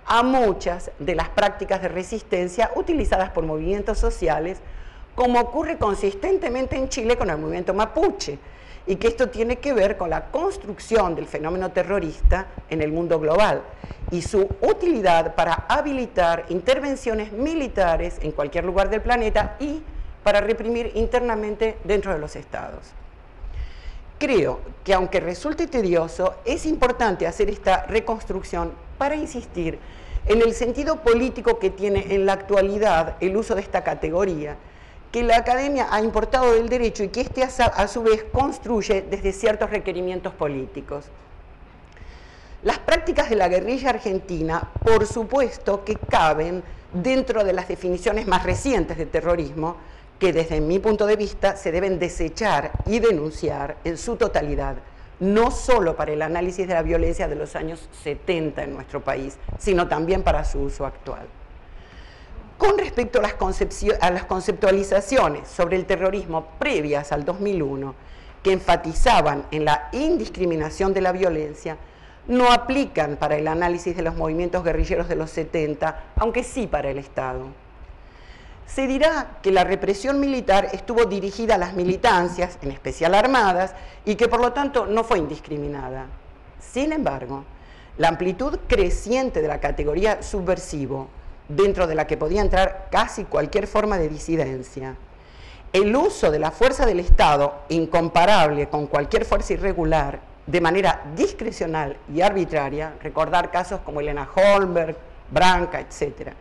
a muchas de las prácticas de resistencia utilizadas por movimientos sociales, como ocurre consistentemente en Chile con el movimiento mapuche, y que esto tiene que ver con la construcción del fenómeno terrorista en el mundo global y su utilidad para habilitar intervenciones militares en cualquier lugar del planeta y para reprimir internamente dentro de los estados. Creo que aunque resulte tedioso, es importante hacer esta reconstrucción para insistir en el sentido político que tiene en la actualidad el uso de esta categoría, que la academia ha importado del derecho y que éste a su vez construye desde ciertos requerimientos políticos. Las prácticas de la guerrilla argentina, por supuesto que caben dentro de las definiciones más recientes de terrorismo, que desde mi punto de vista se deben desechar y denunciar en su totalidad, no solo para el análisis de la violencia de los años 70 en nuestro país, sino también para su uso actual. Con respecto a las conceptualizaciones sobre el terrorismo previas al 2001, que enfatizaban en la indiscriminación de la violencia, no aplican para el análisis de los movimientos guerrilleros de los 70, aunque sí para el Estado. Se dirá que la represión militar estuvo dirigida a las militancias, en especial armadas, y que por lo tanto no fue indiscriminada. Sin embargo, la amplitud creciente de la categoría subversivo, dentro de la que podía entrar casi cualquier forma de disidencia, el uso de la fuerza del Estado, incomparable con cualquier fuerza irregular, de manera discrecional y arbitraria, recordar casos como Elena Holmberg, Branca, etc.,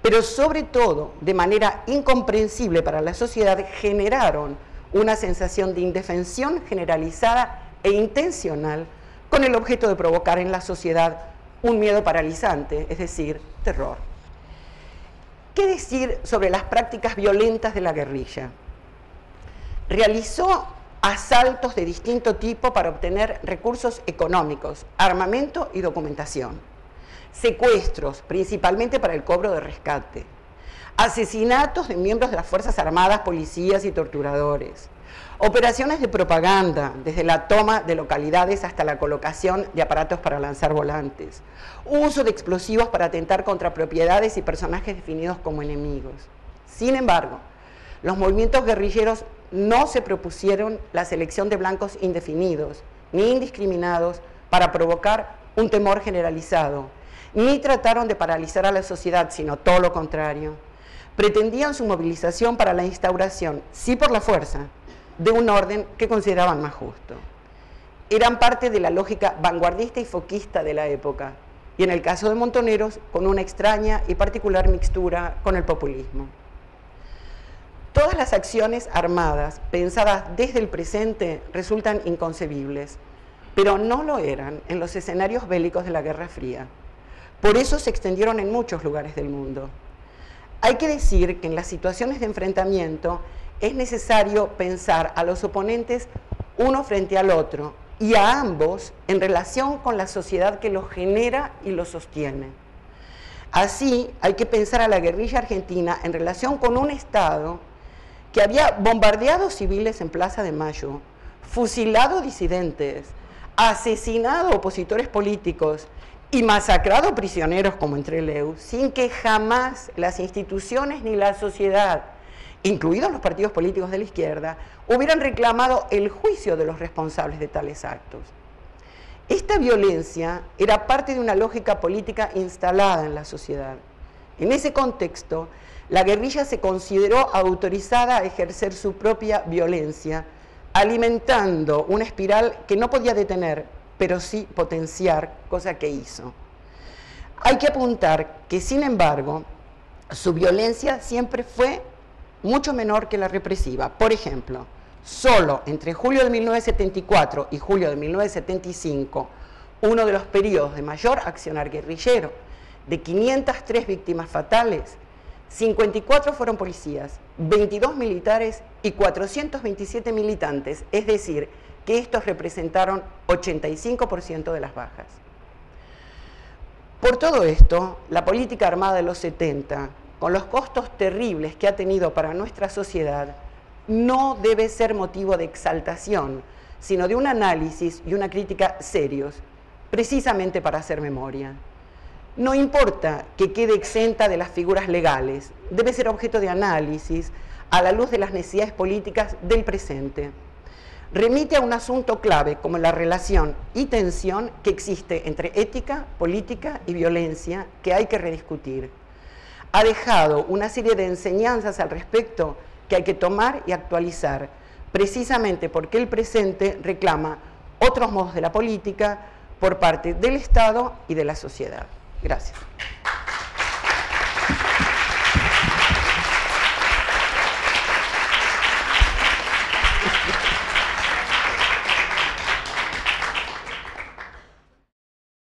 pero sobre todo de manera incomprensible para la sociedad, generaron una sensación de indefensión generalizada e intencional con el objeto de provocar en la sociedad un miedo paralizante, es decir, terror. ¿Qué decir sobre las prácticas violentas de la guerrilla? Realizó asaltos de distinto tipo para obtener recursos económicos, armamento y documentación. Secuestros, principalmente para el cobro de rescate. Asesinatos de miembros de las Fuerzas Armadas, policías y torturadores. Operaciones de propaganda, desde la toma de localidades hasta la colocación de aparatos para lanzar volantes. Uso de explosivos para atentar contra propiedades y personajes definidos como enemigos. Sin embargo, los movimientos guerrilleros no se propusieron la selección de blancos indefinidos, ni indiscriminados, para provocar un temor generalizado, ni trataron de paralizar a la sociedad, sino todo lo contrario. Pretendían su movilización para la instauración, sí por la fuerza, de un orden que consideraban más justo. Eran parte de la lógica vanguardista y foquista de la época, y en el caso de Montoneros, con una extraña y particular mixtura con el populismo. Todas las acciones armadas pensadas desde el presente resultan inconcebibles, pero no lo eran en los escenarios bélicos de la Guerra Fría. Por eso se extendieron en muchos lugares del mundo. Hay que decir que en las situaciones de enfrentamiento es necesario pensar a los oponentes uno frente al otro y a ambos en relación con la sociedad que los genera y los sostiene. Así, hay que pensar a la guerrilla argentina en relación con un Estado que había bombardeado civiles en Plaza de Mayo, fusilado disidentes, asesinado opositores políticos y masacrado prisioneros como Entreleu, sin que jamás las instituciones ni la sociedad, incluidos los partidos políticos de la izquierda, hubieran reclamado el juicio de los responsables de tales actos. Esta violencia era parte de una lógica política instalada en la sociedad. En ese contexto, la guerrilla se consideró autorizada a ejercer su propia violencia, alimentando una espiral que no podía detener, pero sí potenciar, cosa que hizo. Hay que apuntar que, sin embargo, su violencia siempre fue mucho menor que la represiva. Por ejemplo, solo entre julio de 1974 y julio de 1975, uno de los periodos de mayor accionar guerrillero, de 503 víctimas fatales, 54 fueron policías, 22 militares y 427 militantes, es decir, que estos representaron 85% de las bajas. Por todo esto, la política armada de los 70, con los costos terribles que ha tenido para nuestra sociedad, no debe ser motivo de exaltación, sino de un análisis y una crítica serios, precisamente para hacer memoria. No importa que quede exenta de las figuras legales, debe ser objeto de análisis a la luz de las necesidades políticas del presente. Remite a un asunto clave como la relación y tensión que existe entre ética, política y violencia que hay que rediscutir. Ha dejado una serie de enseñanzas al respecto que hay que tomar y actualizar, precisamente porque el presente reclama otros modos de la política por parte del Estado y de la sociedad. Gracias.